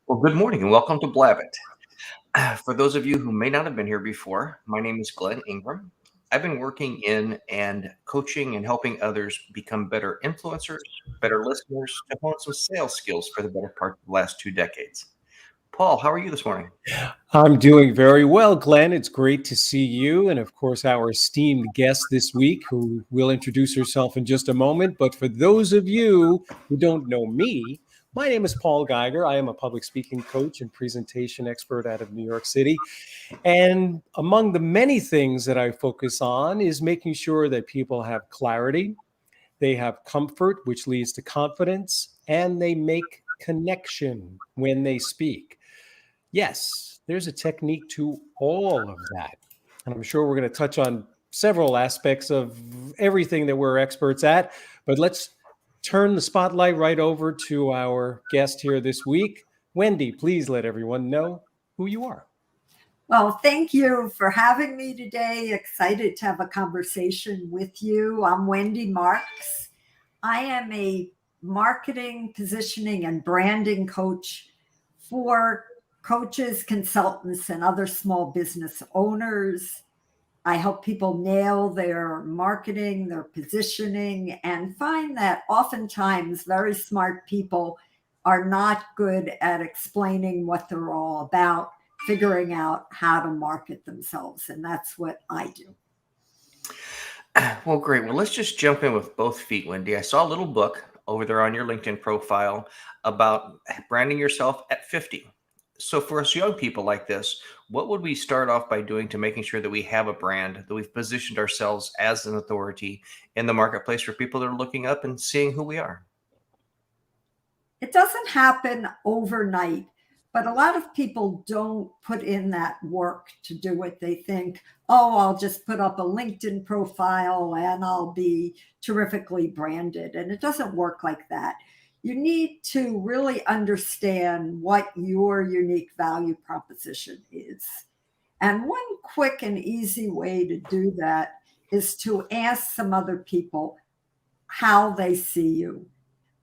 Well, good morning and welcome to Blabbit. For those of you who may not have been here before, my name is Glenn Ingram. I've been working in and coaching and helping others become better influencers, better listeners, to hone some sales skills for the better part of the last 2 decades. Paul, how are you this morning? I'm doing very well, Glenn. It's great to see you. And of course, our esteemed guest this week, who will introduce herself in just a moment. But for those of you who don't know me, my name is Paul Geiger. I am a public speaking coach and presentation expert out of New York City. And among the many things that I focus on is making sure that people have clarity, they have comfort, which leads to confidence, and they make connection when they speak. Yes, there's a technique to all of that. And I'm sure we're going to touch on several aspects of everything that we're experts at. But let's turn the spotlight right over to our guest here this week. Wendy, please let everyone know who you are. Well, thank you for having me today. Excited to have a conversation with you. I'm Wendy Marx. I am a marketing, positioning, and branding coach for coaches, consultants, and other small business owners. I help people nail their marketing, their positioning, and find that oftentimes very smart people are not good at explaining what they're all about, figuring out how to market themselves. And that's what I do. Well, great. Well, let's just jump in with both feet, Wendy. I saw a little book over there on your LinkedIn profile about branding yourself at 50. So for us young people like this, what would we start off by doing to making sure that we have a brand, that we've positioned ourselves as an authority in the marketplace for people that are looking up and seeing who we are? It doesn't happen overnight, but a lot of people don't put in that work to do it. They think, oh, I'll just put up a LinkedIn profile and I'll be terrifically branded. And it doesn't work like that. You need to really understand what your unique value proposition is. And one quick and easy way to do that is to ask some other people how they see you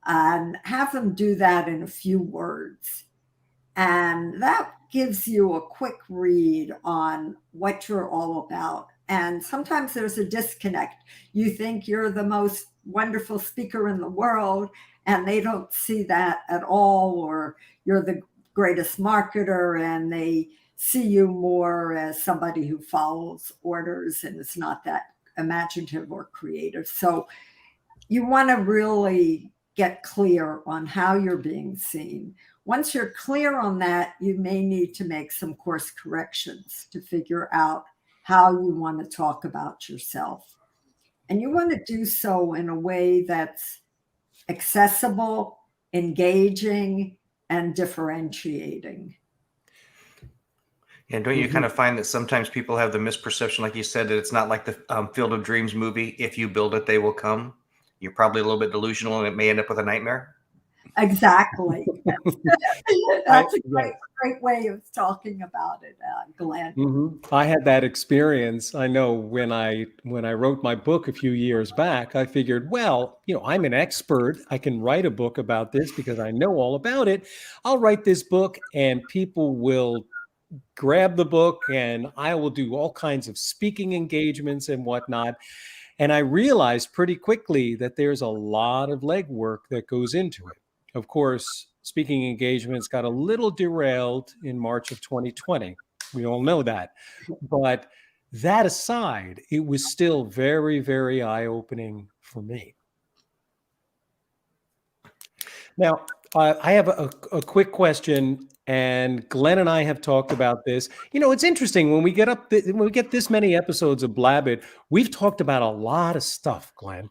and have them do that in a few words. And that gives you a quick read on what you're all about. And sometimes there's a disconnect. You think you're the most wonderful speaker in the world, and they don't see that at all, or you're the greatest marketer, and they see you more as somebody who follows orders and is not that imaginative or creative. So you want to really get clear on how you're being seen. Once you're clear on that, you may need to make some course corrections to figure out how you want to talk about yourself. And you want to do so in a way that's accessible, engaging, and differentiating. And don't you kind of find that sometimes people have the misperception, like you said, that it's not like the Field of Dreams movie, if you build it, they will come? You're probably a little bit delusional and it may end up with a nightmare? Exactly. That's a great way of talking about it, Glenn. I had that experience. I know when I wrote my book a few years back, I figured, well, I'm an expert. I can write a book about this because I know all about it. I'll write this book and people will grab the book and I will do all kinds of speaking engagements and whatnot. And I realized pretty quickly that there's a lot of legwork that goes into it. Of course, speaking engagements got a little derailed in March of 2020. We all know that. But that aside, it was still very, very eye-opening for me. Now, I have a quick question, and Glenn and I have talked about this. It's interesting when we get this many episodes of Blabbit, we've talked about a lot of stuff, Glenn.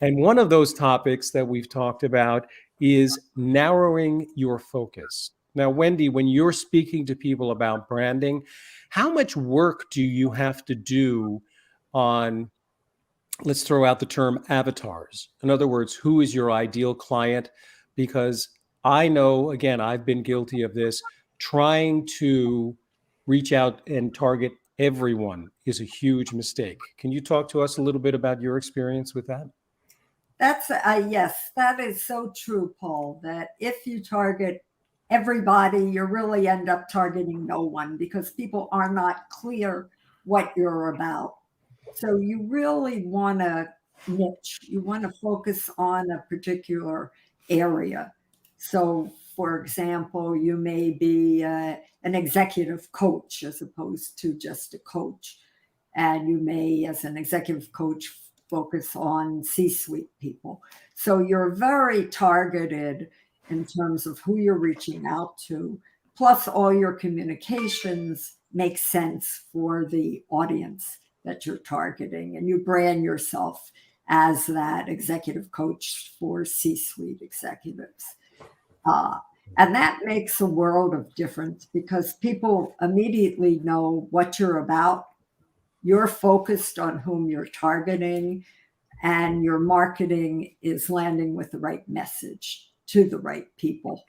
And one of those topics that we've talked about is narrowing your focus. Now, Wendy, when you're speaking to people about branding, how much work do you have to do on, let's throw out the term avatars? In other words, who is your ideal client? Because I know, again, I've been guilty of this. Trying to reach out and target everyone is a huge mistake. Can you talk to us a little bit about your experience with that? That's yes, that is so true, Paul, that if you target everybody, you really end up targeting no one because people are not clear what you're about. So you really want to niche, you want to focus on a particular area. So, for example, you may be an executive coach as opposed to just a coach. And you may, as an executive coach, focus on C-suite people. So you're very targeted in terms of who you're reaching out to. Plus, all your communications make sense for the audience that you're targeting, and you brand yourself as that executive coach for C-suite executives. And that makes a world of difference because people immediately know what you're about. You're focused on whom you're targeting, and your marketing is landing with the right message to the right people.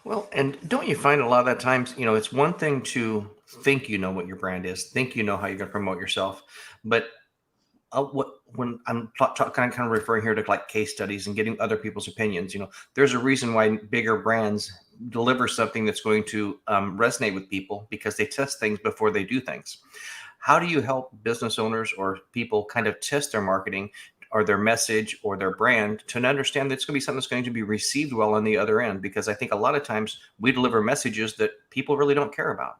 Well, and don't you find a lot of that times, it's one thing to think you know what your brand is, think you know how you're going to promote yourself, but when I'm kind of referring here to like case studies and getting other people's opinions, there's a reason why bigger brands deliver something that's going to resonate with people because they test things before they do things. How do you help business owners or people kind of test their marketing or their message or their brand to understand that it's going to be something that's going to be received well on the other end? Because I think a lot of times we deliver messages that people really don't care about.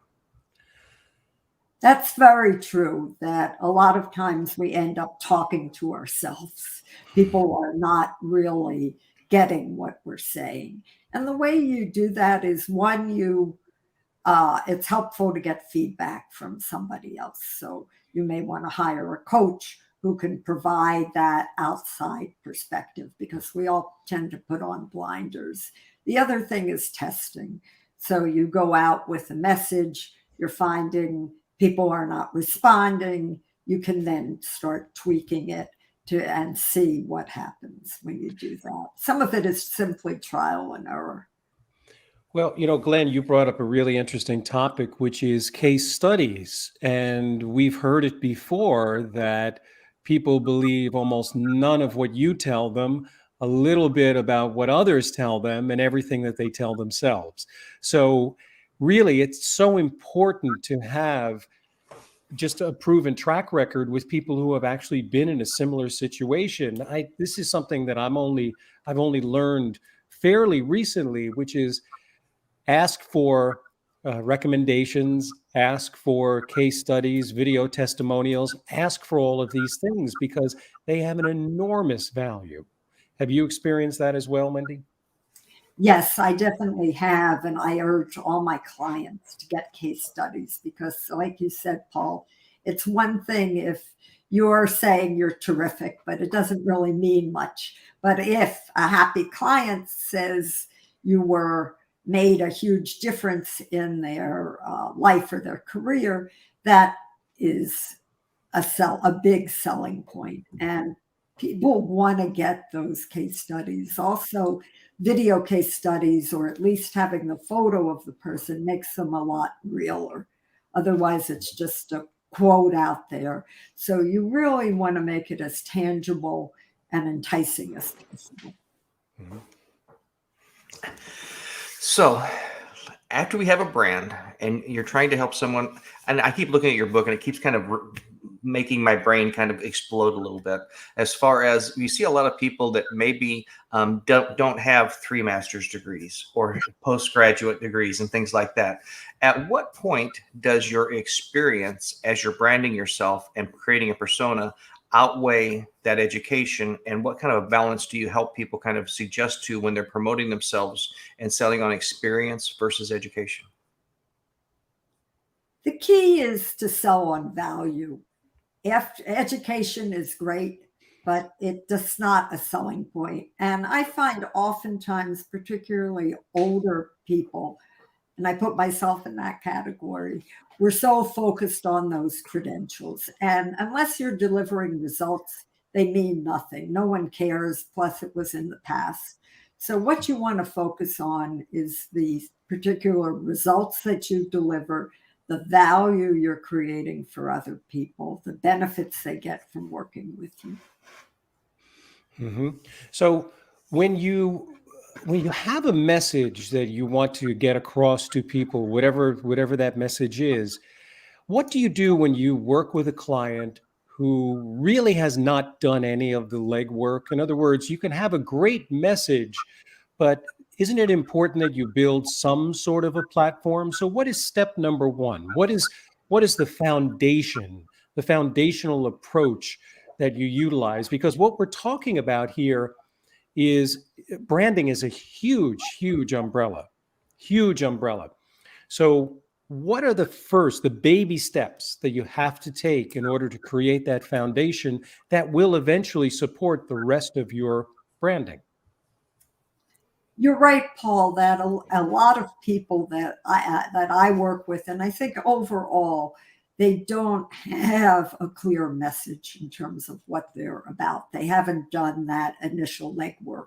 That's very true, that a lot of times we end up talking to ourselves. People are not really getting what we're saying. And the way you do that is one, it's helpful to get feedback from somebody else. So you may want to hire a coach who can provide that outside perspective because we all tend to put on blinders. The other thing is testing. So you go out with a message, you're finding people are not responding, you can then start tweaking it and see what happens when you do that. Some of it is simply trial and error. Well, Glenn, you brought up a really interesting topic, which is case studies. And we've heard it before that people believe almost none of what you tell them, a little bit about what others tell them, and everything that they tell themselves. So really, it's so important to have just a proven track record with people who have actually been in a similar situation. This is something that I've only learned fairly recently, which is ask for recommendations, ask for case studies, video testimonials, ask for all of these things because they have an enormous value. Have you experienced that as well, Wendy? Yes, I definitely have. And I urge all my clients to get case studies because, like you said, Paul, it's one thing if you're saying you're terrific, but it doesn't really mean much. But if a happy client says you were made a huge difference in their life or their career, that is a big selling point. And people want to get those case studies. Also, video case studies, or at least having the photo of the person, makes them a lot realer. Otherwise, it's just a quote out there. So you really want to make it as tangible and enticing as possible. Mm-hmm. So after we have a brand and you're trying to help someone, and I keep looking at your book and it keeps kind of making my brain kind of explode a little bit as far as you see a lot of people that maybe don't have 3 master's degrees or postgraduate degrees and things like that. At what point does your experience as you're branding yourself and creating a persona outweigh that education, and what kind of a balance do you help people kind of suggest to when they're promoting themselves and selling on experience versus education? The key is to sell on value. Education is great, but it does not a selling point. And I find oftentimes, particularly older people, and I put myself in that category, we're so focused on those credentials. And unless you're delivering results, they mean nothing. No one cares. Plus, it was in the past. So what you want to focus on is the particular results that you deliver, the value you're creating for other people, the benefits they get from working with you. Mm-hmm. So when you when you have a message that you want to get across to people, whatever that message is, what do you do when you work with a client who really has not done any of the legwork? In other words, you can have a great message, but isn't it important that you build some sort of a platform? So what is step number one? What is the foundation, the foundational approach that you utilize? Because what we're talking about here is branding is a huge umbrella, huge umbrella. So what are the baby steps that you have to take in order to create that foundation that will eventually support the rest of your branding? You're right, Paul, that a lot of people that I work with, and I think overall, they don't have a clear message in terms of what they're about. They haven't done that initial legwork.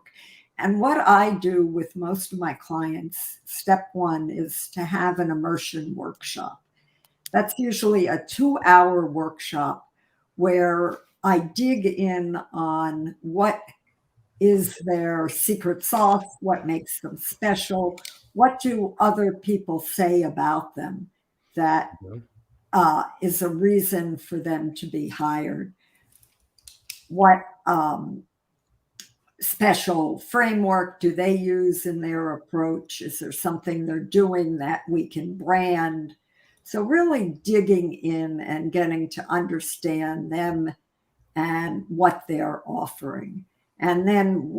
And what I do with most of my clients, step one is to have an immersion workshop. That's usually a 2-hour workshop where I dig in on what is their secret sauce, what makes them special, what do other people say about them that is a reason for them to be hired. What special framework do they use in their approach? Is there something they're doing that we can brand? So really digging in and getting to understand them and what they're offering. And then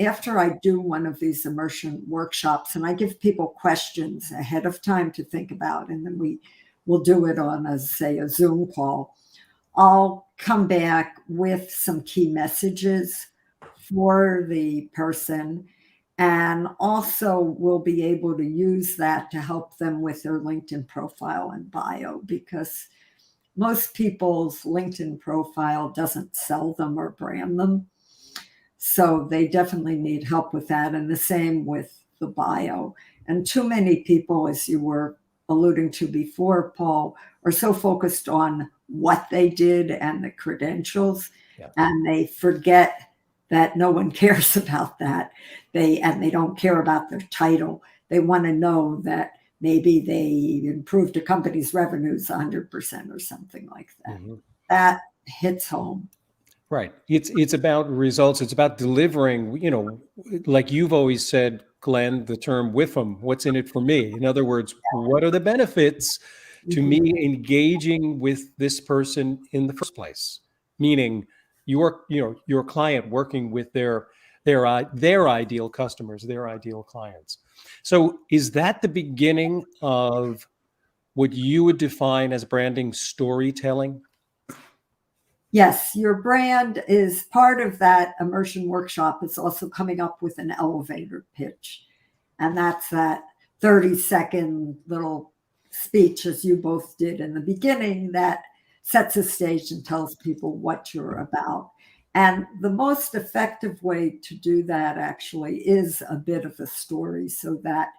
after I do one of these immersion workshops, and I give people questions ahead of time to think about, and then we'll do it on a Zoom call, I'll come back with some key messages for the person. And also we'll be able to use that to help them with their LinkedIn profile and bio, because most people's LinkedIn profile doesn't sell them or brand them. So they definitely need help with that. And the same with the bio. And too many people, as you were alluding to before, Paul, are so focused on what they did and the credentials, and they forget that no one cares about that. They don't care about their title. They want to know that maybe they improved a company's revenues 100% or something like that. Mm-hmm. That hits home. Right. It's about results. It's about delivering, like you've always said, Glenn, the term WIFM, what's in it for me? In other words, what are the benefits to me engaging with this person in the first place? Meaning your client working with their ideal customers, their ideal clients. So is that the beginning of what you would define as branding storytelling? Yes, your brand is part of that immersion workshop. It's also coming up with an elevator pitch. And that's that 30-second little speech, as you both did in the beginning, that sets a stage and tells people what you're about. And the most effective way to do that actually is a bit of a story, so that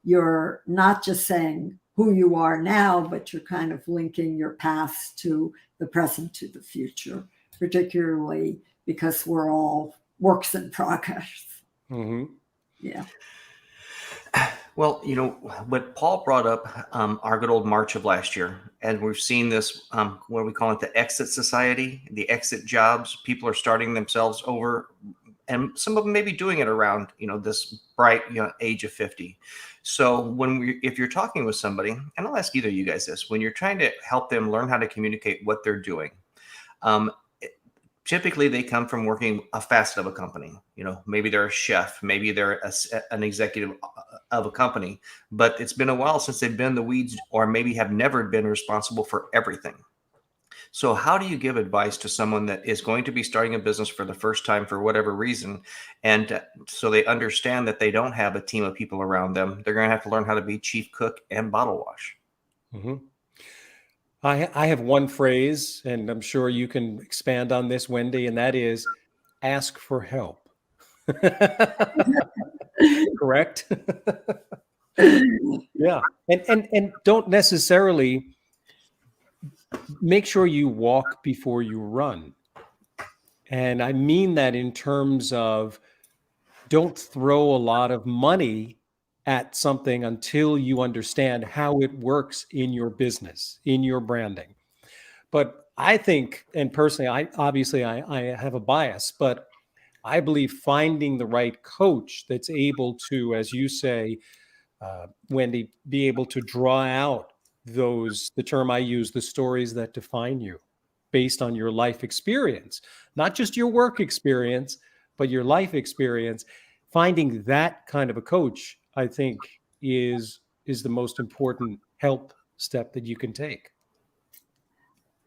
you're not just saying who you are now, but you're kind of linking your past to the present to the future, particularly because we're all works in progress. Mm-hmm. Yeah. Well, what Paul brought up, our good old March of last year, and we've seen this, what do we call it, the exit society, the exit jobs. People are starting themselves over, and some of them may be doing it around, this bright, age of 50. So if you're talking with somebody, and I'll ask either of you guys this, when you're trying to help them learn how to communicate what they're doing, typically they come from working a facet of a company. Maybe they're a chef, maybe they're an executive of a company, but it's been a while since they've been in the weeds, or maybe have never been responsible for everything. So how do you give advice to someone that is going to be starting a business for the first time for whatever reason, and so they understand that they don't have a team of people around them? They're going to have to learn how to be chief cook and bottle wash. Mm-hmm. I have one phrase, and I'm sure you can expand on this, Wendy, and that is ask for help. Correct? Yeah. And don't necessarily, make sure you walk before you run. And I mean that in terms of don't throw a lot of money at something until you understand how it works in your business, in your branding. But I think, and personally, I have a bias, but I believe finding the right coach that's able to, as you say, Wendy, be able to draw out the term I use, the stories that define you based on your life experience, not just your work experience, but your life experience. Finding that kind of a coach, I think, is the most important help step that you can take.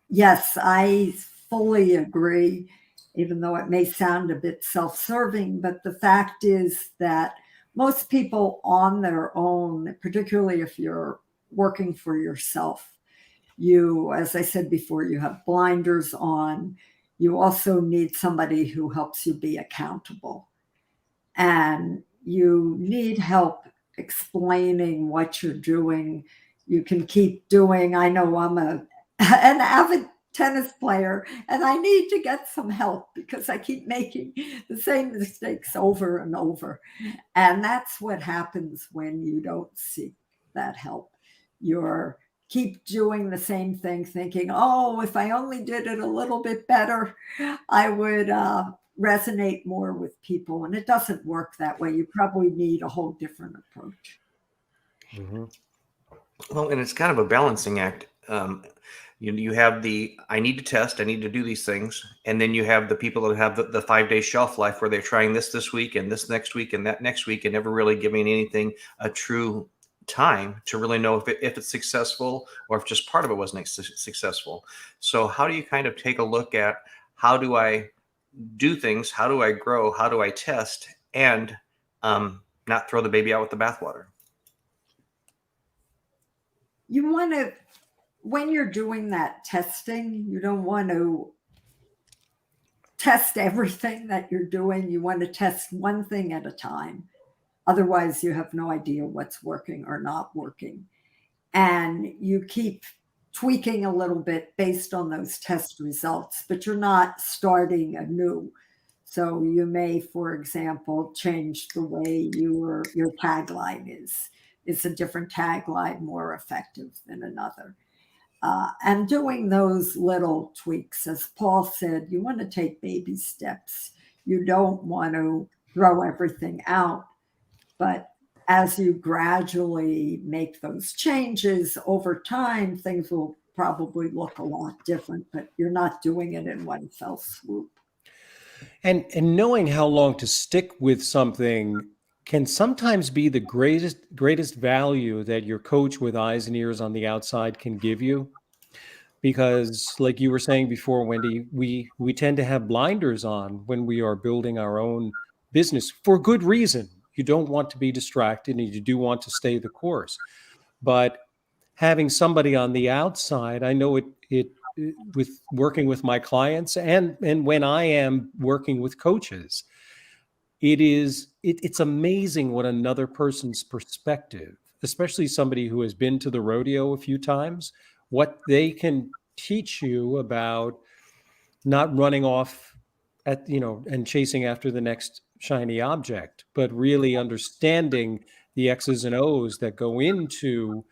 Yes, I fully agree, even though it may sound a bit self serving. But the fact is that most people on their own, particularly if you're working for yourself, you, as I said before, you have blinders on. You also need somebody who helps you be accountable. And you need help explaining what you're doing. You can keep doing, I know I'm an avid tennis player and I need to get some help because I keep making the same mistakes over and over. And that's what happens when you don't seek that help. You're keep doing the same thing, thinking, oh, if I only did it a little bit better, I would resonate more with people. And it doesn't work that way. You probably need a whole different approach. Mm-hmm. Well, and it's kind of a balancing act. You have I need to test, I need to do these things. And then you have the people that have the 5-day shelf life where they're trying this week and this next week and that next week and never really giving anything a true time to really know if it's successful or if just part of it wasn't successful. So how do you kind of take a look at how do I do things? How do I grow? How do I test and not throw the baby out with the bathwater? You want to, when you're doing that testing, you don't want to test everything that you're doing. You want to test one thing at a time. Otherwise, you have no idea what's working or not working. And you keep tweaking a little bit based on those test results, but you're not starting anew. So you may, for example, change the way your tagline is. Is a different tagline more effective than another? And doing those little tweaks, as Paul said, you want to take baby steps. You don't want to throw everything out. But as you gradually make those changes over time, things will probably look a lot different, but you're not doing it in one fell swoop. And knowing how long to stick with something can sometimes be the greatest value that your coach with eyes and ears on the outside can give you. Because like you were saying before, Wendy, we tend to have blinders on when we are building our own business for good reason. You don't want to be distracted and you do want to stay the course. But having somebody on the outside, I know it with working with my clients and when I am working with coaches, it's amazing what another person's perspective, especially somebody who has been to the rodeo a few times, what they can teach you about not running off and chasing after the next shiny object, but really understanding the X's and O's that go into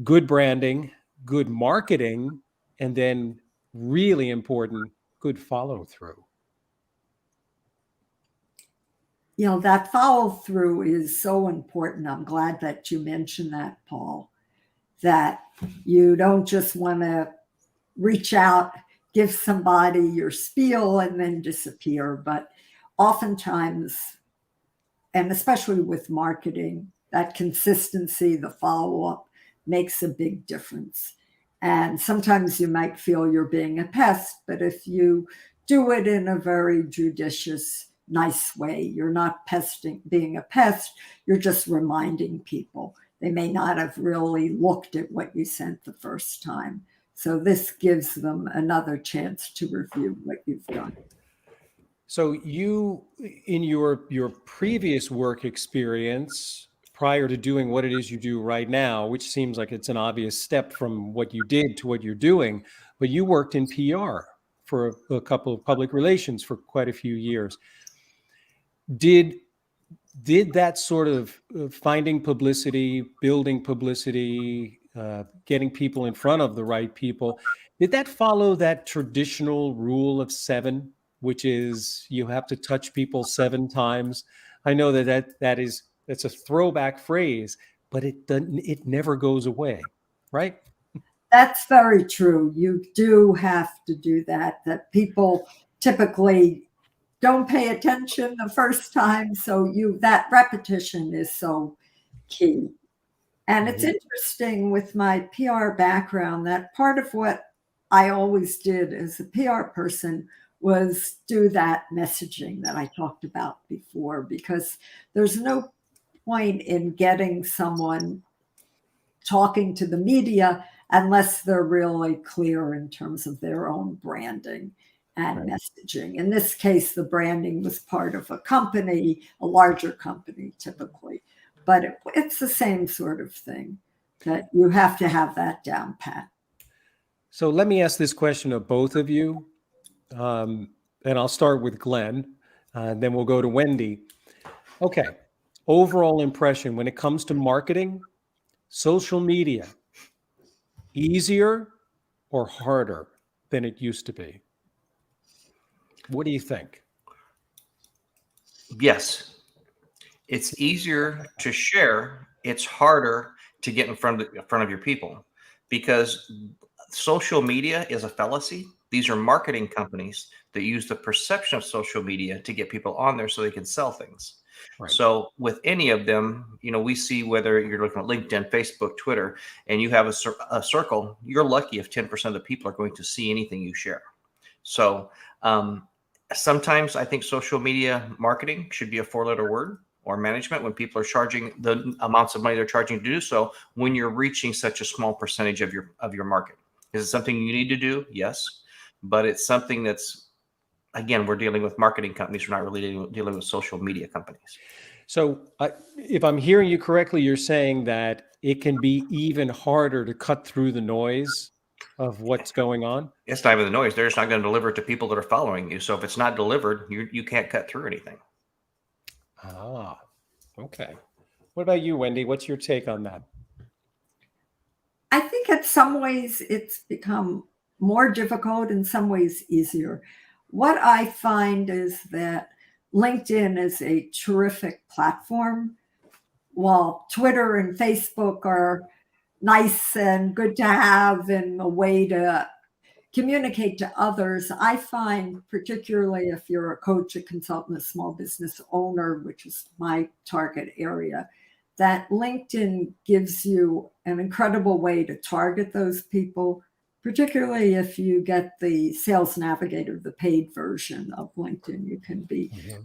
good branding, good marketing, and then really important, good follow through. That follow through is so important. I'm glad that you mentioned that, Paul, that you don't just want to reach out, give somebody your spiel and then disappear. But oftentimes, and especially with marketing, that consistency, the follow-up makes a big difference. And sometimes you might feel you're being a pest, but if you do it in a very judicious, nice way, you're not being a pest, you're just reminding people. They may not have really looked at what you sent the first time. So this gives them another chance to review what you've done. So you, in your previous work experience, prior to doing what it is you do right now, which seems like it's an obvious step from what you did to what you're doing, but you worked in PR for a couple of public relations for quite a few years. Did that sort of finding publicity, building publicity, getting people in front of the right people, did that follow that traditional rule of 7, which is you have to touch people 7 times? I know that's a throwback phrase, but it never goes away, right? That's very true. You do have to do that people typically don't pay attention the first time. So that repetition is so key. And it's interesting with my PR background that part of what I always did as a PR person was do that messaging that I talked about before, because there's no point in getting someone talking to the media unless they're really clear in terms of their own branding and messaging. In this case, the branding was part of a company, a larger company typically, but it's the same sort of thing, that you have to have that down pat. So let me ask this question of both of you, and I'll start with Glenn, then we'll go to Wendy. Okay, overall impression when it comes to marketing, social media, easier or harder than it used to be? What do you think? Yes, it's easier to share. It's harder to get in front of your people, because social media is a fallacy. These are marketing companies that use the perception of social media to get people on there so they can sell things. Right. So with any of them, we see whether you're looking at LinkedIn, Facebook, Twitter, and you have a circle, you're lucky if 10% of the people are going to see anything you share. So sometimes I think social media marketing should be a 4-letter word, or management, when people are charging the amounts of money they're charging to do so, when you're reaching such a small percentage of your market. Is it something you need to do? Yes. But it's something that's, again, we're dealing with marketing companies. We're not really dealing with social media companies. So if I'm hearing you correctly, you're saying that it can be even harder to cut through the noise of what's going on? It's not even the noise. They're just not going to deliver it to people that are following you. So if it's not delivered, you can't cut through anything. Ah, okay. What about you, Wendy? What's your take on that? I think in some ways it's become more difficult, in some ways easier. What I find is that LinkedIn is a terrific platform, while Twitter and Facebook are nice and good to have and a way to communicate to others. I find, particularly if you're a coach, a consultant, a small business owner, which is my target area, that LinkedIn gives you an incredible way to target those people, particularly if you get the Sales Navigator, the paid version of LinkedIn. You can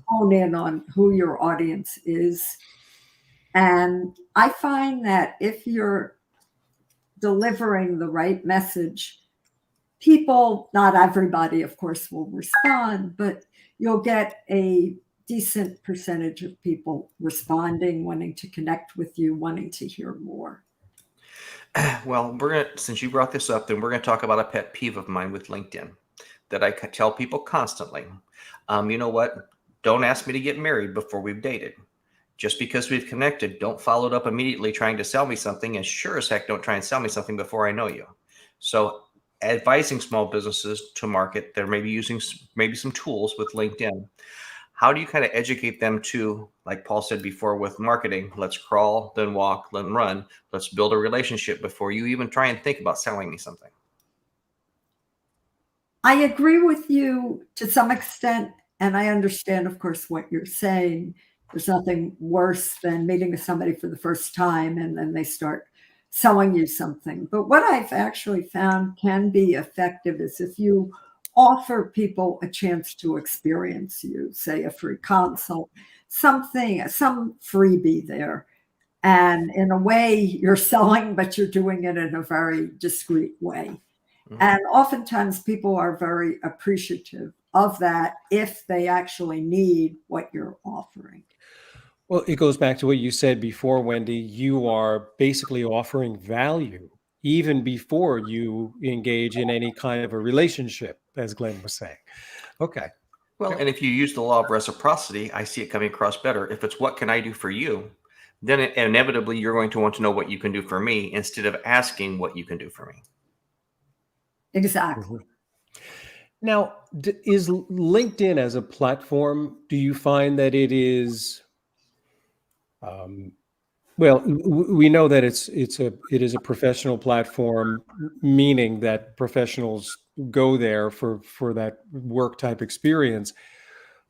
hone in on who your audience is. And I find that if you're delivering the right message, people, not everybody, of course, will respond, but you'll get a decent percentage of people responding, wanting to connect with you, wanting to hear more. Well, since you brought this up, then we're going to talk about a pet peeve of mine with LinkedIn that I tell people constantly. You know what? Don't ask me to get married before we've dated. Just because we've connected, don't follow it up immediately trying to sell me something, and sure as heck don't try and sell me something before I know you. So advising small businesses to market, they're maybe using some tools with LinkedIn. How do you kind of educate them to, like Paul said before with marketing, let's crawl, then walk, then run. Let's build a relationship before you even try and think about selling me something. I agree with you to some extent, and I understand, of course, what you're saying. There's nothing worse than meeting with somebody for the first time and then they start selling you something. But what I've actually found can be effective is if you offer people a chance to experience you, say a free consult, something, some freebie there. And in a way, you're selling, but you're doing it in a very discreet way. And oftentimes people are very appreciative of that if they actually need what you're offering. Well, it goes back to what you said before, Wendy. You are basically offering value even before you engage in any kind of a relationship, as Glenn was saying. Okay. Well, and if you use the law of reciprocity, I see it coming across better. If it's what can I do for you, then inevitably you're going to want to know what you can do for me instead of asking what you can do for me. Exactly. Mhm. Now, is LinkedIn as a platform, do you find that it is, well, we know that it is a professional platform, meaning that professionals go there for that work type experience.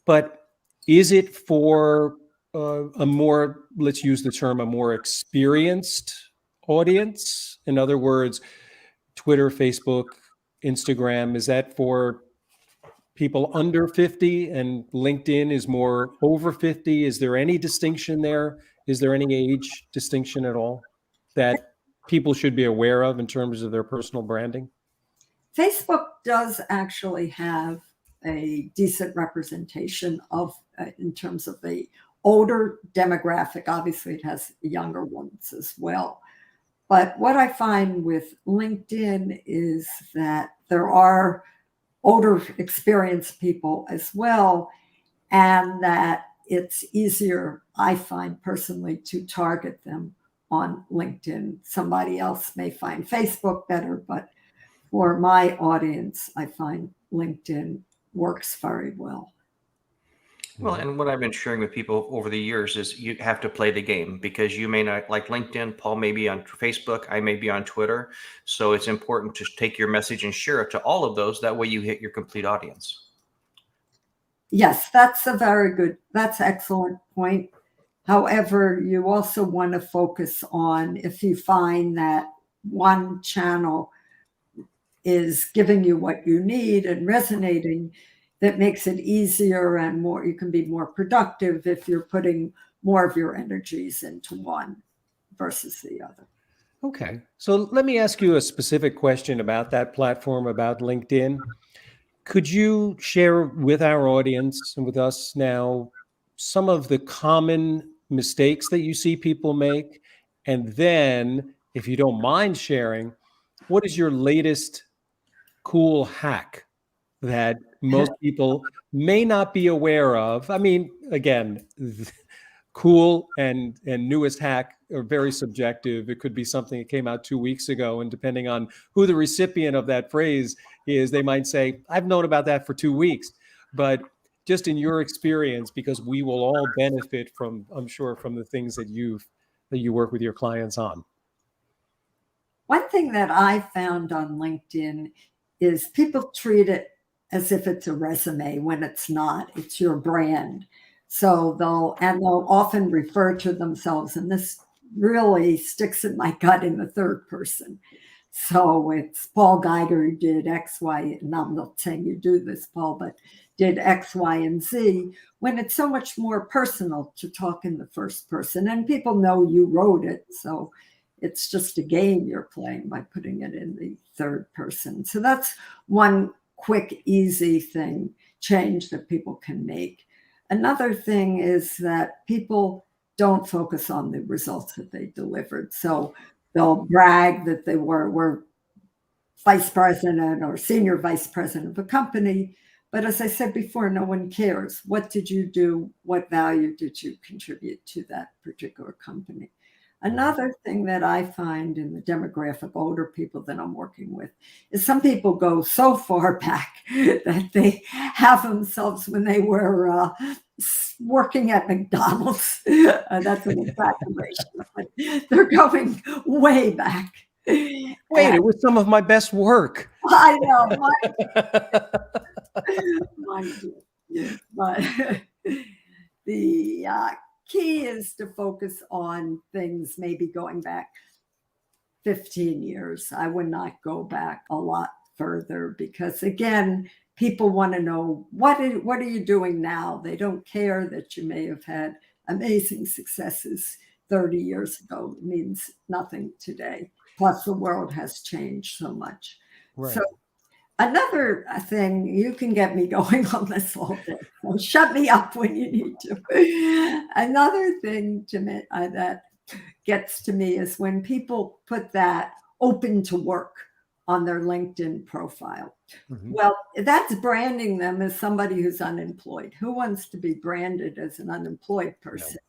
But is it for a more, let's use the term, a more experienced audience? In other words, Twitter, Facebook, Instagram, is that for people under 50 and LinkedIn is more over 50? Is there any distinction there? Is there any age distinction at all that people should be aware of in terms of their personal branding? Facebook does actually have a decent representation of, in terms of the older demographic. Obviously, it has younger ones as well. But what I find with LinkedIn is that there are older, experienced people as well, and that it's easier, I find personally, to target them on LinkedIn. Somebody else may find Facebook better, but for my audience, I find LinkedIn works very well. Well, and what I've been sharing with people over the years is you have to play the game because you may not like LinkedIn. Paul may be on Facebook. I may be on Twitter. So it's important to take your message and share it to all of those. That way you hit your complete audience. Yes, that's excellent point. However, you also want to focus on, if you find that one channel is giving you what you need and resonating, that makes it easier and more, you can be more productive if you're putting more of your energies into one versus the other. Okay. So let me ask you a specific question about that platform, about LinkedIn. Could you share with our audience and with us now some of the common mistakes that you see people make? And then, if you don't mind sharing, what is your latest cool hack that most people may not be aware of? I mean, again, cool and newest hack are very subjective. It could be something that came out 2 weeks ago, and depending on who the recipient of that phrase is, they might say, I've known about that for 2 weeks. But just in your experience, because we will all benefit from, I'm sure, from the things that you work with your clients on. One thing that I found on LinkedIn is people treat it as if it's a resume when it's not. It's your brand. So they'll often refer to themselves, and this really sticks in my gut, in the third person. So it's Paul Geiger who did X, Y, and I'm not saying you do this, Paul, but did X, Y, and Z, when it's so much more personal to talk in the first person. And people know you wrote it. So it's just a game you're playing by putting it in the third person. So that's one quick, easy change that people can make. Another thing is that people don't focus on the results that they delivered. So they'll brag that they were vice president or senior vice president of a company. But as I said before, no one cares. What did you do? What value did you contribute to that particular company? Another thing that I find in the demographic older people that I'm working with is some people go so far back that they have themselves when they were working at McDonald's. That's an exaggeration, but they're going way back. Wait, it was some of my best work. I know, mine too. But the key is to focus on things maybe going back 15 years. I would not go back a lot further because, again, people want to know what are you doing now? They don't care that you may have had amazing successes 30 years ago. It means nothing today. Plus, the world has changed so much. Right. So another thing, you can get me going on this all day. So shut me up when you need to. Another thing to me that gets to me is when people put that open to work on their LinkedIn profile. Mhm. Well, that's branding them as somebody who's unemployed. Who wants to be branded as an unemployed person?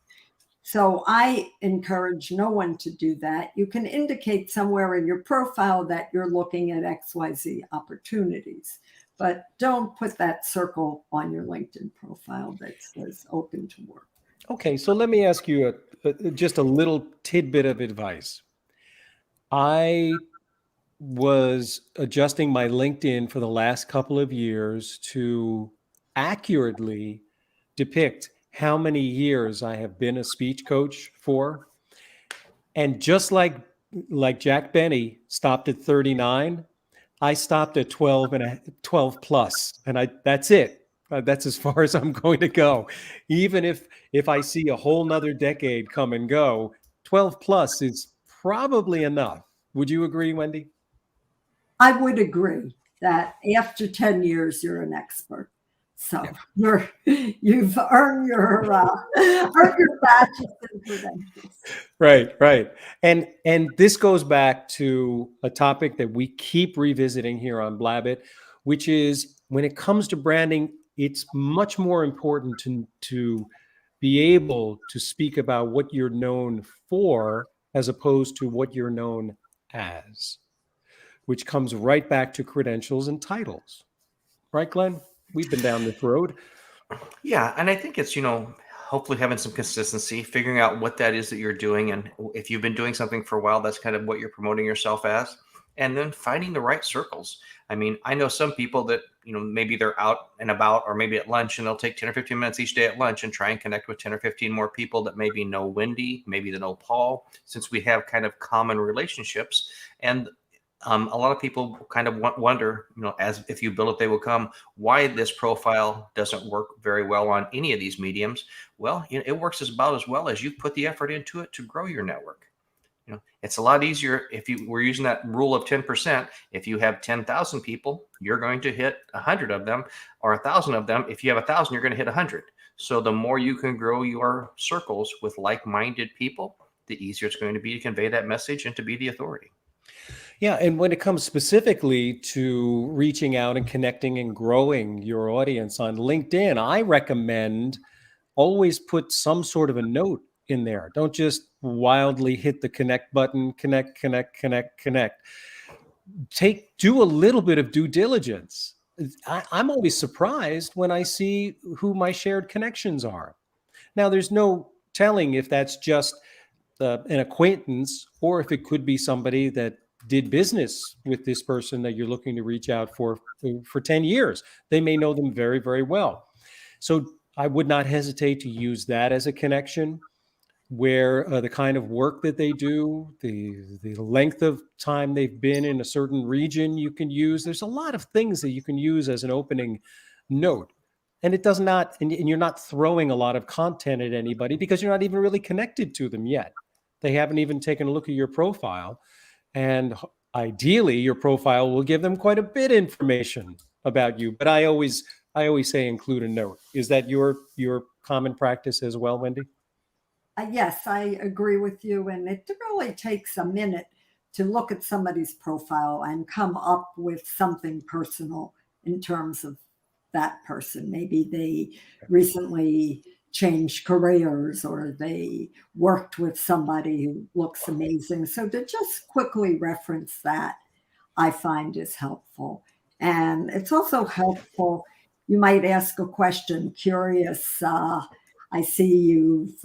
So I encourage no one to do that. You can indicate somewhere in your profile that you're looking at XYZ opportunities, but don't put that circle on your LinkedIn profile that says open to work. Okay, so let me ask you just a little tidbit of advice. I was adjusting my LinkedIn for the last couple of years to accurately depict how many years I have been a speech coach for. And just like Jack Benny stopped at 39, I stopped at 12 plus, and that's it. That's as far as I'm going to go. Even if I see a whole nother decade come and go, 12 plus is probably enough. Would you agree, Wendy? I would agree that after 10 years, you're an expert. So you've earned your badges and credentials. Right. And this goes back to a topic that we keep revisiting here on Blabbit, which is when it comes to branding, it's much more important to be able to speak about what you're known for as opposed to what you're known as, which comes right back to credentials and titles. Right, Glenn? We've been down this road. Yeah, and I think it's, hopefully having some consistency, figuring out what that is that you're doing. And if you've been doing something for a while, that's kind of what you're promoting yourself as. And then finding the right circles. I mean, I know some people that, maybe they're out and about or maybe at lunch, and they'll take 10 or 15 minutes each day at lunch and try and connect with 10 or 15 more people that maybe know Wendy, maybe they know Paul, since we have kind of common relationships. And a lot of people kind of wonder, as if you build it, they will come, why this profile doesn't work very well on any of these mediums. Well, it works about as well as you put the effort into it to grow your network. It's a lot easier if you were using that rule of 10%. If you have 10,000 people, you're going to hit 100 of them, or 1,000 of them. If you have 1,000, you're going to hit 100. So the more you can grow your circles with like-minded people, the easier it's going to be to convey that message and to be the authority. Yeah, and when it comes specifically to reaching out and connecting and growing your audience on LinkedIn, I recommend always put some sort of a note in there. Don't just wildly hit the connect button, connect. Do a little bit of due diligence. I'm always surprised when I see who my shared connections are. Now, there's no telling if that's just an acquaintance or if it could be somebody that did business with this person that you're looking to reach out for 10 years. They may know them very, very well. So I would not hesitate to use that as a connection, where the kind of work that they do, the length of time they've been in a certain region you can use. There's a lot of things that you can use as an opening note. And it does not, and you're not throwing a lot of content at anybody because you're not even really connected to them yet. They haven't even taken a look at your profile. And ideally, your profile will give them quite a bit of information about you. But I always say include a note. Is that your common practice as well, Wendy? Yes, I agree with you. And it really takes a minute to look at somebody's profile and come up with something personal in terms of that person. Maybe they recently changed careers or they worked with somebody who looks amazing. So to just quickly reference that, I find is helpful. And it's also helpful. You might ask a question, curious. I see you've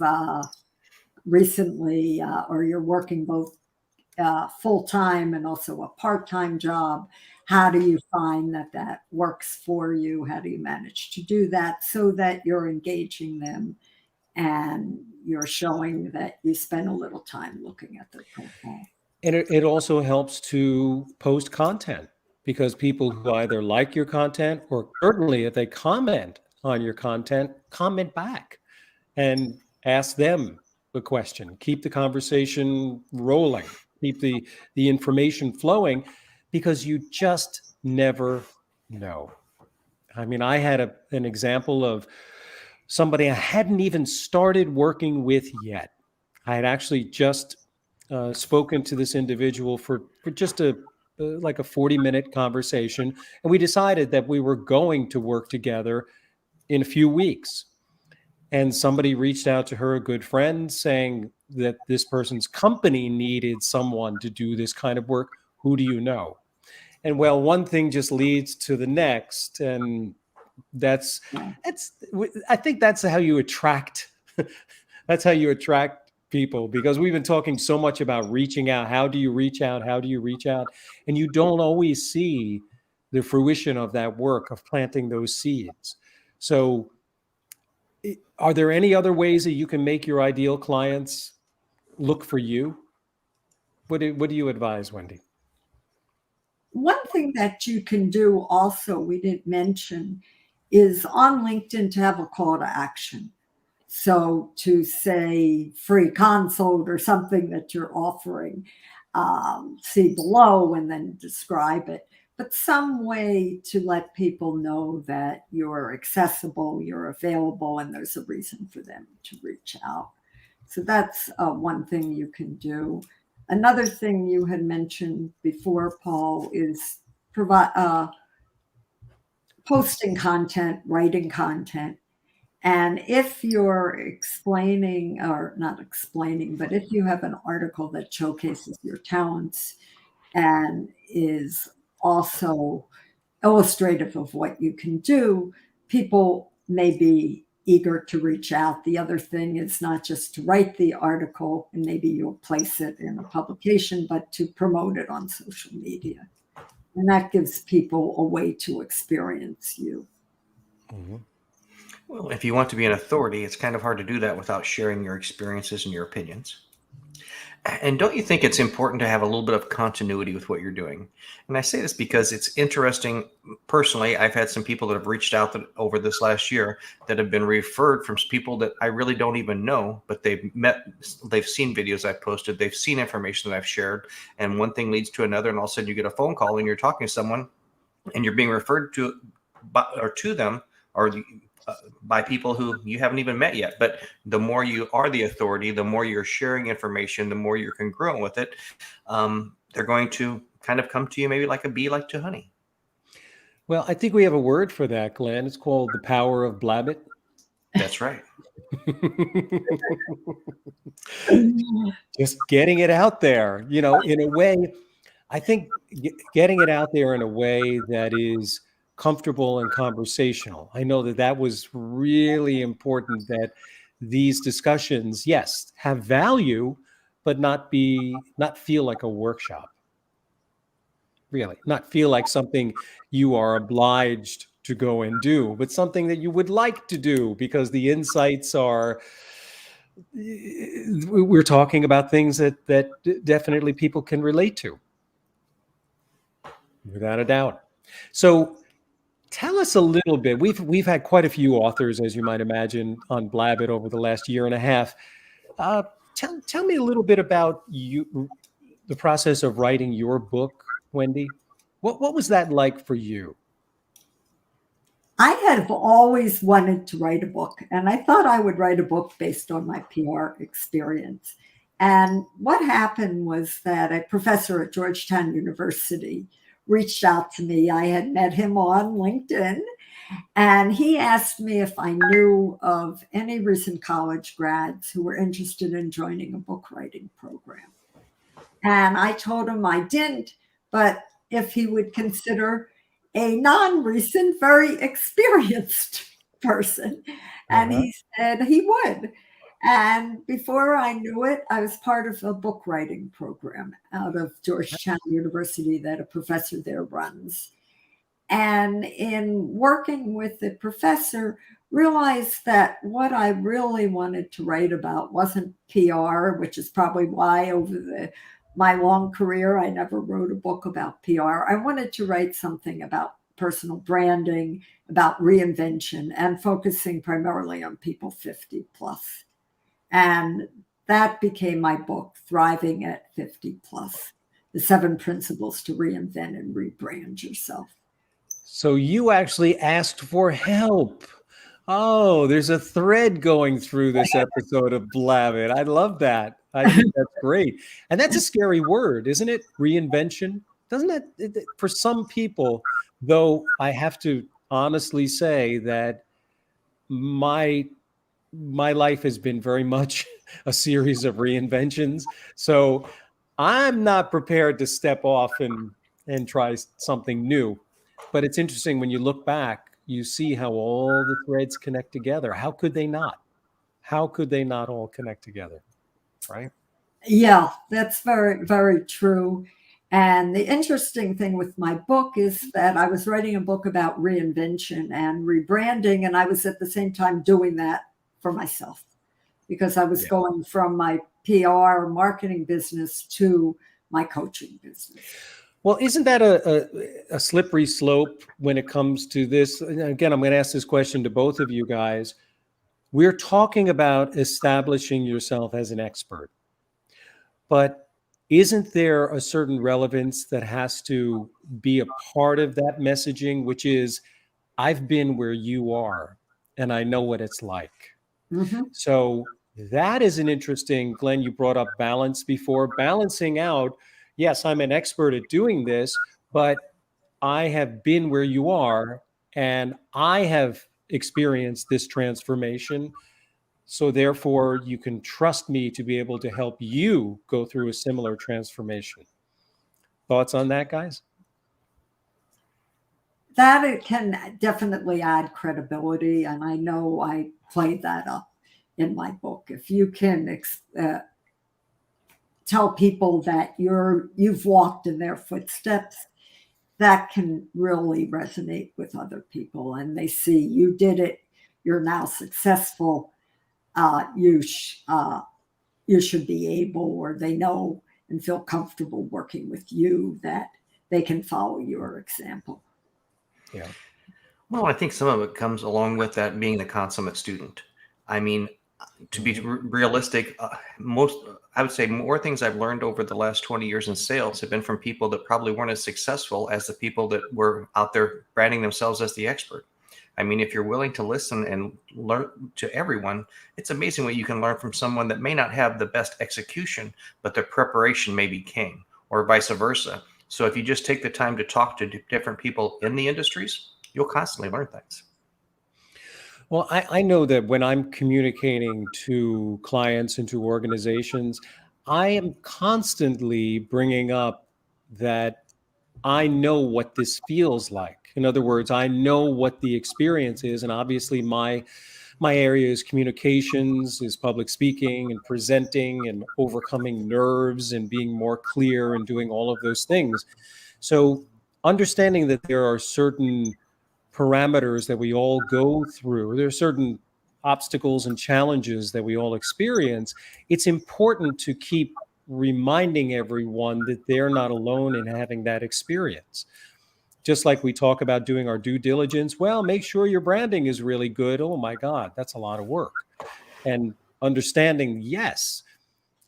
recently, or you're working both full-time and also a part-time job. How do you find that works for you? How do you manage to do that so that you're engaging them and you're showing that you spend a little time looking at their profile? And it also helps to post content, because people who either like your content or certainly if they comment on your content, comment back and ask them the question. Keep the conversation rolling, keep the information flowing, because you just never know. I mean, I had an example of somebody I hadn't even started working with yet. I had actually just spoken to this individual for just a like a 40-minute conversation, and we decided that we were going to work together in a few weeks. And somebody reached out to her, a good friend, saying that this person's company needed someone to do this kind of work. Who do you know? And well, one thing just leads to the next, and that's I think that's how you attract that's how you attract people, because we've been talking so much about reaching out. How do you reach out? How do you reach out? And you don't always see the fruition of that work, of planting those seeds. So are there any other ways that you can make your ideal clients look for you? What do you advise, Wendy? One thing that you can do also, we didn't mention, is on LinkedIn to have a call to action. So to say free consult or something that you're offering, see below and then describe it. But some way to let people know that you're accessible, you're available, and there's a reason for them to reach out. So that's one thing you can do. Another thing you had mentioned before, Paul, is posting content, writing content. And if you're explaining, or not explaining, but if you have an article that showcases your talents and is also illustrative of what you can do, people may be eager to reach out. The other thing is not just to write the article and maybe you'll place it in a publication, but to promote it on social media. And that gives people a way to experience you. Mm-hmm. Well, if you want to be an authority, it's kind of hard to do that without sharing your experiences and your opinions. And don't you think it's important to have a little bit of continuity with what you're doing? And I say this because it's interesting. Personally, I've had some people that have reached out over this last year that have been referred from people that I really don't even know, but they've seen videos I've posted, they've seen information that I've shared, and one thing leads to another, and all of a sudden you get a phone call and you're talking to someone and you're being referred to them by people who you haven't even met yet. But the more you are the authority, the more you're sharing information, the more you're congruent with it, they're going to kind of come to you maybe like a bee like to honey. Well, I think we have a word for that, Glenn. It's called the power of Blabbit. That's right. Just getting it out there, in a way. I think getting it out there in a way that is comfortable and conversational. I know that was really important, that these discussions, yes, have value, but not feel like a workshop. Really, not feel like something you are obliged to go and do, but something that you would like to do because the insights we're talking about things that definitely people can relate to, without a doubt. So tell us a little bit. We've had quite a few authors, as you might imagine, on Blabbit over the last year and a half. Tell me a little bit about you, the process of writing your book, Wendy. What was that like for you? I have always wanted to write a book, and I thought I would write a book based on my PR experience. And what happened was that a professor at Georgetown University reached out to me. I had met him on LinkedIn, and he asked me if I knew of any recent college grads who were interested in joining a book writing program. And I told him I didn't, but if he would consider a non-recent, very experienced person. And he said he would. And before I knew it, I was part of a book writing program out of Georgetown University that a professor there runs. And in working with the professor, realized that what I really wanted to write about wasn't PR, which is probably why over my long career, I never wrote a book about PR. I wanted to write something about personal branding, about reinvention, and focusing primarily on people 50 plus. And that became my book, Thriving at 50 Plus, the 7 Principles to Reinvent and Rebrand Yourself. So you actually asked for help. Oh, there's a thread going through this episode of Blabbit. I love that. I think that's great. And that's a scary word, isn't it? Reinvention. Doesn't that, for some people, though, I have to honestly say that my life has been very much a series of reinventions. So I'm not prepared to step off and try something new. But it's interesting when you look back, you see how all the threads connect together. How could they not? How could they not all connect together? Right? Yeah, that's very, very true. And the interesting thing with my book is that I was writing a book about reinvention and rebranding, and I was at the same time doing that for myself because I was Yeah. going from my PR marketing business to my coaching business. Well, isn't that a slippery slope when it comes to this? And again, I'm going to ask this question to both of you guys. We're talking about establishing yourself as an expert, but isn't there a certain relevance that has to be a part of that messaging, which is, I've been where you are and I know what it's like. Mm-hmm. So that is an interesting, Glenn, you brought up balance before, balancing out. Yes, I'm an expert at doing this, but I have been where you are and I have experienced this transformation. So therefore, you can trust me to be able to help you go through a similar transformation. Thoughts on that, guys? That it can definitely add credibility, and I know I played that up in my book. If you can tell people that you've walked in their footsteps, that can really resonate with other people, and they see you did it. You're now successful. You should be able, or they know and feel comfortable working with you, that they can follow your example. Yeah. Well, I think some of it comes along with that being the consummate student. I mean, to be realistic, I would say more things I've learned over the last 20 years in sales have been from people that probably weren't as successful as the people that were out there branding themselves as the expert. I mean, if you're willing to listen and learn to everyone, it's amazing what you can learn from someone that may not have the best execution, but their preparation may be king, or vice versa. So if you just take the time to talk to different people in the industries, you'll constantly learn things. Well, I know that when I'm communicating to clients and to organizations, I am constantly bringing up that I know what this feels like. In other words, I know what the experience is, and obviously my area is communications, is public speaking and presenting and overcoming nerves and being more clear and doing all of those things. So understanding that there are certain parameters that we all go through, there are certain obstacles and challenges that we all experience, it's important to keep reminding everyone that they're not alone in having that experience. Just like we talk about doing our due diligence, well, make sure your branding is really good. Oh my God, that's a lot of work. And understanding, yes,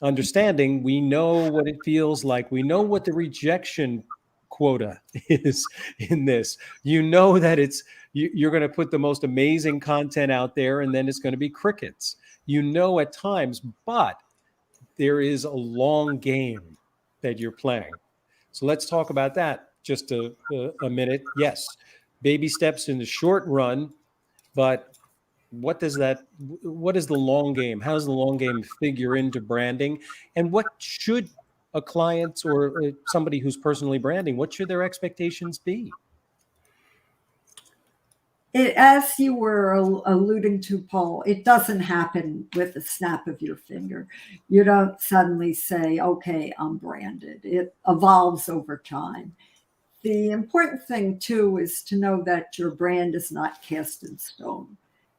understanding we know what it feels like. We know what the rejection quota is in this. You know that you're going to put the most amazing content out there and then it's going to be crickets. You know at times, but there is a long game that you're playing. So let's talk about that just a minute. Yes, baby steps in the short run, but what is the long game? How does the long game figure into branding? And what should a client or somebody who's personally branding, what should their expectations be? As you were alluding to, Paul, it doesn't happen with a snap of your finger. You don't suddenly say, okay, I'm branded. It evolves over time. The important thing, too, is to know that your brand is not cast in stone,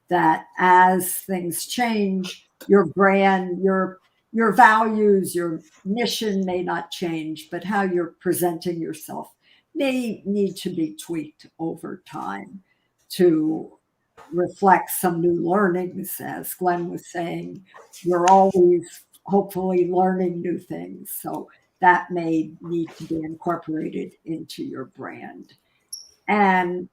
that as things change, your brand, your values, your mission may not change, but how you're presenting yourself may need to be tweaked over time to reflect some new learnings. As Glenn was saying, you're always hopefully learning new things. So that may need to be incorporated into your brand. And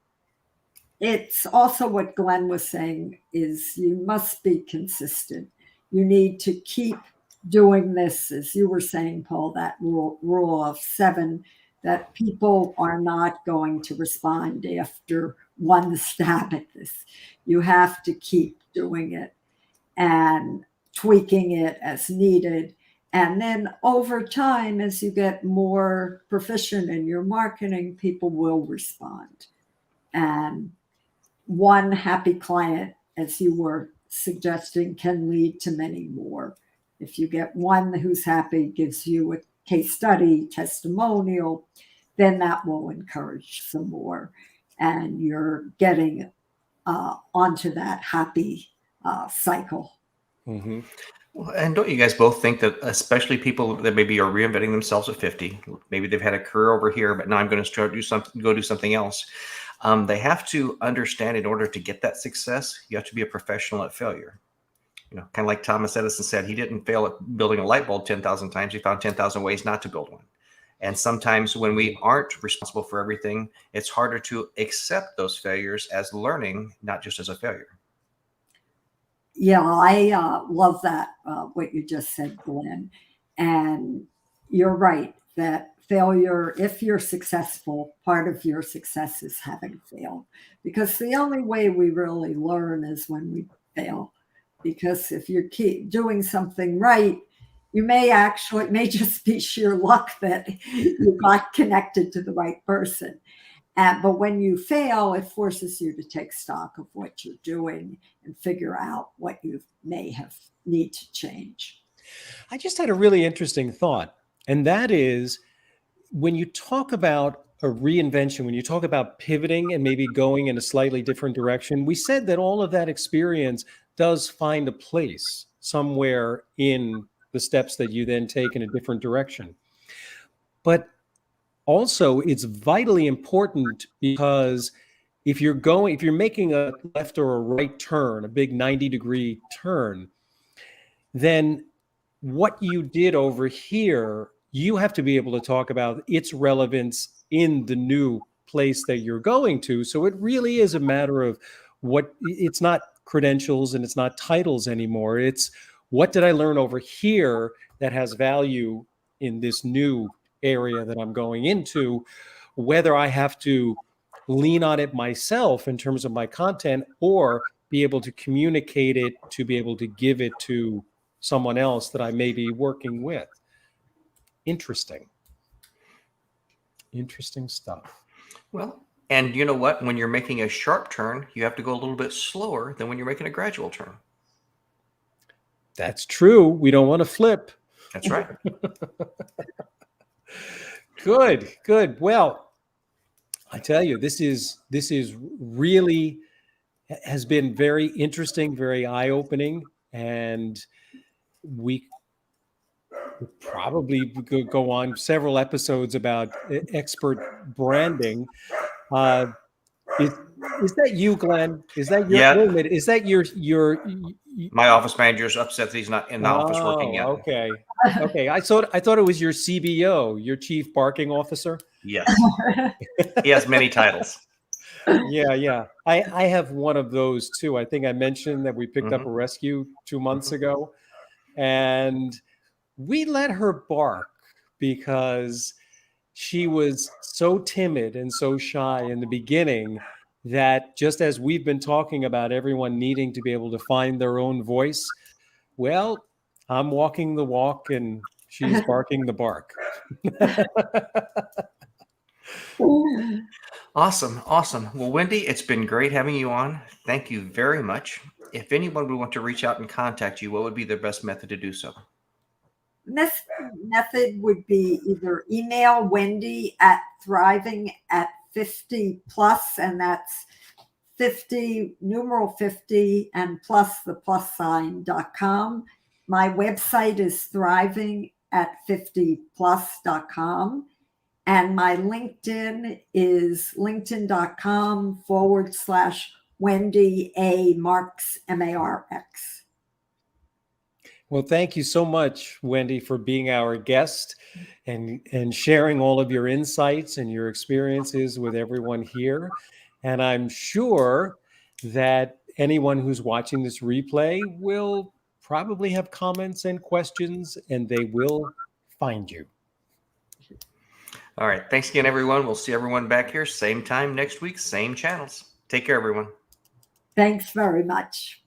it's also what Glenn was saying is you must be consistent. You need to keep doing this, as you were saying, Paul, that rule of 7 that people are not going to respond after one stab at this. You have to keep doing it and tweaking it as needed. And then over time, as you get more proficient in your marketing, people will respond. And one happy client, as you were suggesting, can lead to many more. If you get one who's happy, gives you a case study, testimonial, then that will encourage some more. And you're getting onto that happy cycle. Mm-hmm. And don't you guys both think that, especially people that maybe are reinventing themselves at 50, maybe they've had a career over here, but now I'm going to start go do something else. They have to understand, in order to get that success, you have to be a professional at failure. Kind of like Thomas Edison said, he didn't fail at building a light bulb 10,000 times. He found 10,000 ways not to build one. And sometimes when we aren't responsible for everything, it's harder to accept those failures as learning, not just as a failure. Yeah, I love that, what you just said, Glenn. And you're right that failure, if you're successful, part of your success is having failed. Because the only way we really learn is when we fail. Because if you keep doing something right, you may actually, it may just be sheer luck that you got connected to the right person. But when you fail, it forces you to take stock of what you're doing and figure out what you may have need to change. I just had a really interesting thought, and that is, when you talk about a reinvention, when you talk about pivoting and maybe going in a slightly different direction, we said that all of that experience does find a place somewhere in the steps that you then take in a different direction. But also, it's vitally important, because if you're making a left or a right turn, a big 90-degree turn, then what you did over here, you have to be able to talk about its relevance in the new place that you're going to. So it really is a matter of it's not credentials and it's not titles anymore. It's, what did I learn over here that has value in this new area that I'm going into, whether I have to lean on it myself in terms of my content, or be able to communicate it to be able to give it to someone else that I may be working with. Interesting stuff. Well, and you know what? When you're making a sharp turn, you have to go a little bit slower than when you're making a gradual turn. That's true. We don't want to flip. That's right. Good. Well, I tell you, this is really has been very interesting, very eye-opening, and we could probably go on several episodes about expert branding. Is that you, Glenn? Is that your? Yeah. Wait a minute. Is that your? My office manager is upset that he's not in the office working yet. Okay. I thought it was your CBO, your Chief Barking Officer. Yes. He has many titles. Yeah. I have one of those too. I think I mentioned that we picked up a rescue 2 months ago, and we let her bark because she was so timid and so shy in the beginning, that just as we've been talking about everyone needing to be able to find their own voice, well, I'm walking the walk and she's barking the bark. Awesome. Well, Wendy, it's been great having you on. Thank you very much. If anyone would want to reach out and contact you, what would be the best method to do so? This method would be either email Wendy at thriving at 50 plus, and that's 50 numeral 50 and plus the plus sign.com. My website is thriving at 50plus.com. And my LinkedIn is linkedin.com/Wendy A. Marx, MARX. Well, thank you so much, Wendy, for being our guest and sharing all of your insights and your experiences with everyone here. And I'm sure that anyone who's watching this replay will probably have comments and questions, and they will find you. All right. Thanks again, everyone. We'll see everyone back here same time next week, same channels. Take care, everyone. Thanks very much.